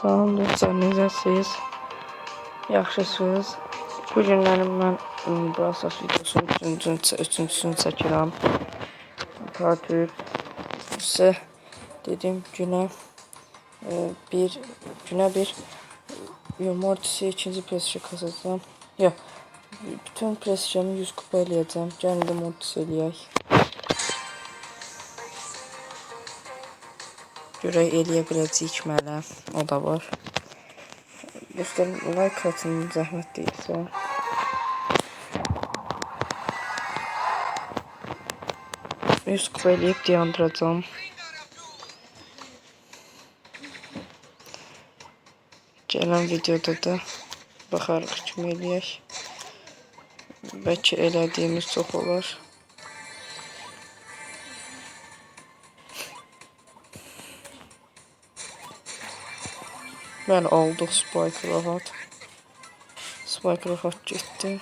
Salam dostlar, necəsiz? Yaxşısınız? Bu günlərim mən Brawl Stars videosunun üçüncüsünü çəkirəm. Part 3 sizə dediyim günə bir Mortis'i ikinci presişə kasacağım. Yox, bütün presişəmi 100 kupa eləyəcəm. Gəlin də Mortis eləyək. Görək eləyə biləcəyik mənə, o da var. Dostlar, like atın, zəhmət deyilsə. Yüz kupa eləyib dayandıracağım. Gələn videoda da baxarıq kimi eləyək. Bəlkə elədiyimiz çox olar. Bəli, aldıq Spike rahat. Spike rahat getdi.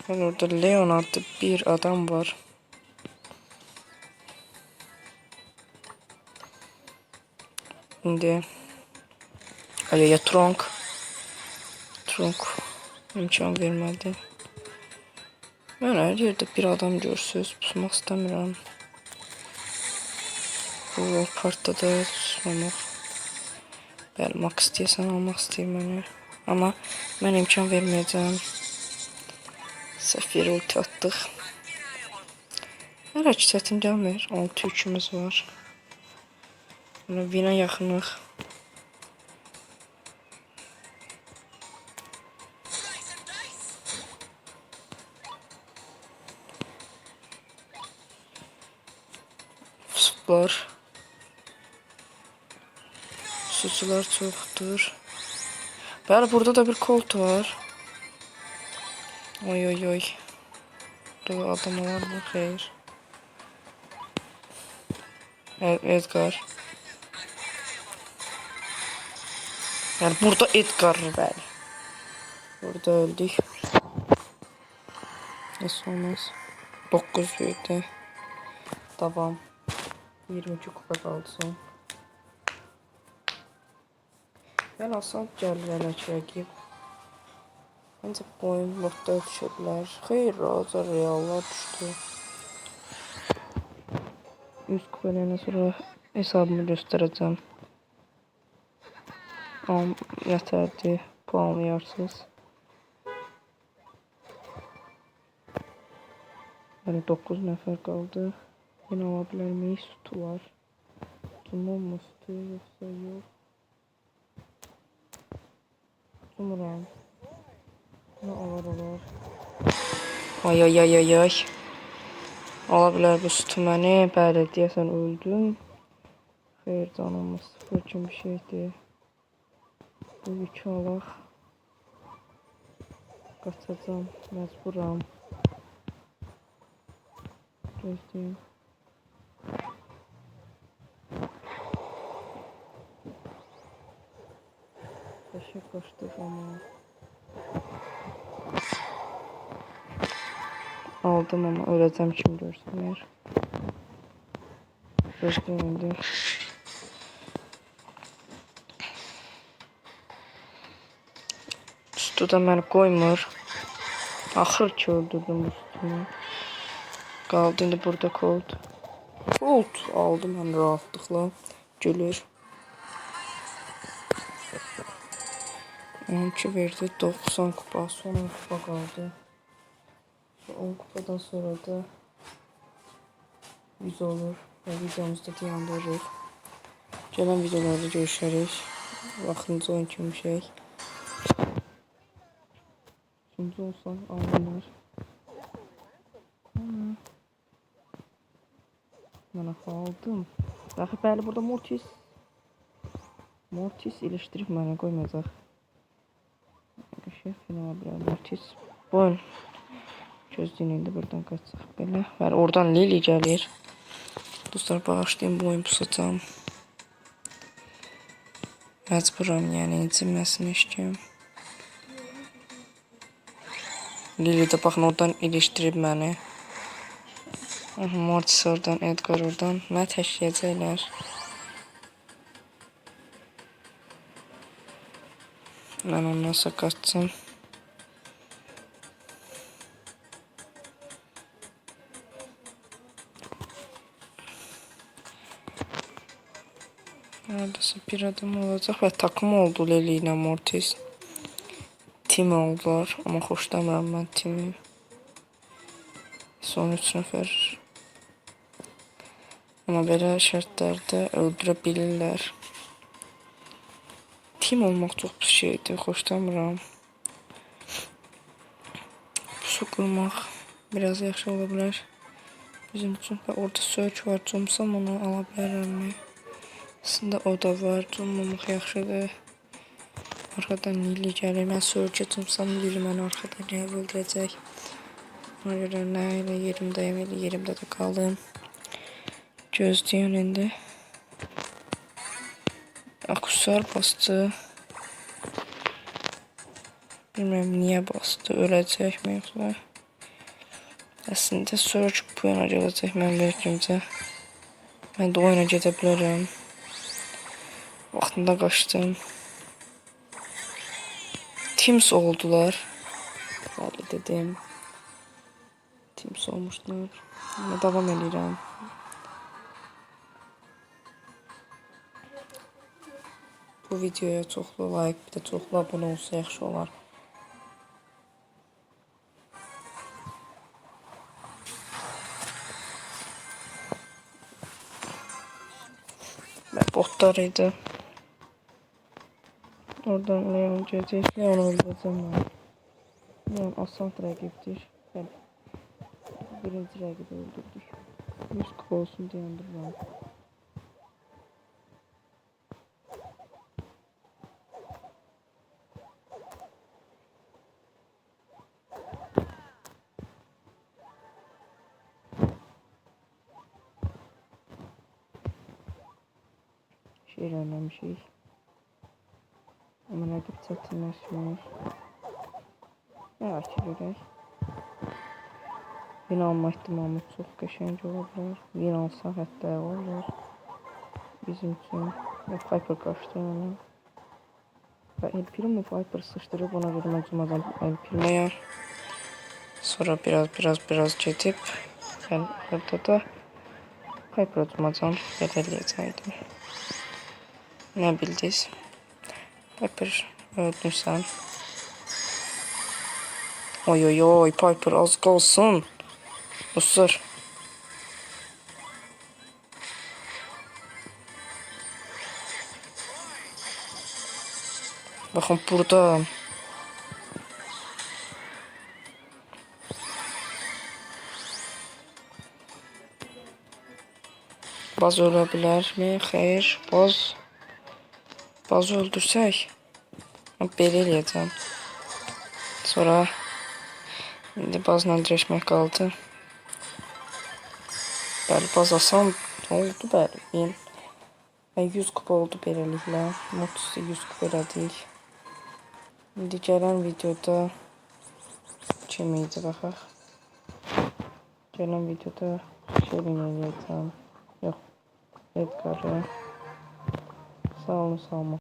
Ben orada Leon adlı bir adam var. İndi Ayaya Trunk imkan vermədi. Mən hər yerdə bir adam görsünüz, pusmaq istəmirəm. Bu partda da susmamaq. Bəli, Max istəyəsən almaq istəyir mənə. Amma mən imkan verməyəcəm. Səfir ulti atdıq. Hələ ki çətin gəlmir. 6 yükümüz var. Vinə yaxınıq. Var. Suçular çoxdur. Bəli, burada da bir Colt var. Oy oy oy. Burada adam var mı? Xeyr. Edgar. Yani burada Edgar bəli. Burada öldük. Neyse olmaz. 9 verdi. Devam. 22 kupa kaldı son. Ben asal gəlir hələ ki rəqib. Bence bu oyun lotda düşə bilər. Xeyr, Raza Reallar düşdü. 100 kupalarına sonra hesabımı göstərəcəm. Yətərdi, puanlayarsınız. Yəni 9 nəfər qaldı. Yine ala bilərməyiz, sütü var. Cumum mu sütü, yoxsa yox. Cumuram. Ne olar. Ay ay ay ay ay. Ala bilər bu sütü məni. Bəli, deyəsən öldüm. Xeyr, canımız sıfır kimi bir şeydir. Bu yükü alaq. Qaçacam, məcburam. Gözləyim. Beşə qaçdıq ama. Aldım ama öləcəm kim görsünlər. Gözləyim. Sütü də məni qoymur. Axır ki öldürdüm bu sütünü. Qaldı indi burada Colt. Aldım mən rahatlıqla. Gülür. 12 verdi. 90 kupa. Son 10 kupa qaldı. 10 kupadan sonra da 100 olur. Və videomuzda dayandırırıq. Gələn videolarda görüşərik. Vaxtınızı oyun kimi şey. Üçüncü olsan alınır. Mən aldım. Baxı bəli burada Mortis ilişdirib mənə qoymayacaq. Şef final bir Mortis. Boyun. Gözləyin indi buradan qaçsaq belə. Bəli oradan Lily gəlir. Dostlar bağışlayın bu oyun pusacağım. Məcburam yəni inciməsin eşkim. Lily də baxın oradan ilişdirib məni. Mortis oradan, Edgar oradan. Mənə təşkiləcəklər. Mən ondan sonra qaçsam. Neredeyse bir adam olacaq və takım oldu Leli ilə Mortis. Tim oldular, amma xoşlamıram mən timi. Son 3 nəfər. Amma belə şərtlərdə öldürə bilirlər. Tim olmaq çox pis şeydir, xoşlamıram. Pusu qurmaq biraz yaxşı ola bilər bizim üçün. Və orada Surge var, cumsam onu ala bilərəmmi? Aslında o da var, cummamaq yaxşıdır. Arxadan Lili gəlir, mən Surge cumsam Lili məni arxadan öldürəcək. Ona görə nə ilə yerimdəyim, elə yerimdə də qalım. Gözləyən indi. Akusar bastı. Bilmirəm niyə bastı, öləcəkmi yoxsa? Əslində Surge bu yana gələcək mən verkimcə. Mən də o yana gedə bilərəm. Vaxtında qaçdım. Teams oldular. Bəli dedim. Teams olmuşlar. Amma davam edirəm. Bu videoya çoxlu like, bir də çoxlu abunə olsa yaxşı olar. Və botlar idi. Oradan Leon gələcək. Leon öldürəcəm mən. Leon asan rəqibdir. Bəli. Birinci rəqibi öldürdük. 100 kupa olsun deyəndiriyorum. Şey öğrenmişik. Ama rəqib çətinləşmir. Merak görək. Win alma ihtimamı çox qəşəng ola bilər. Win alsaq hətta olur. Bizim üçün. Piper qaçdı onu. Və El Primo Piper sıçdırıb, ona görə mən cumacam El Primo'ya. Sonra biraz gedib. Yəni orada da Piper'a cumacam. Belə eləyəcəkdim. Nə bildiniz? Piper öldün sən. Oy oy oy, Piper az qalsın. Dostlar. Baxın burada. Baz ölə bilərmi? Xeyr, Bazı öldürsək. Belə eləyəcəm. Sonra indi bazla dirəşmək qaldı. Bəli, baz asan oldu, bəli. 100 kupa oldu beləliklə. Mortis'i 100 kupa elədik. İndi gələn videoda kim idi baxaq. Gələn videoda Şerin eləyəcəm. Yox, Edgar'ı. Sağ olun, sağ olun.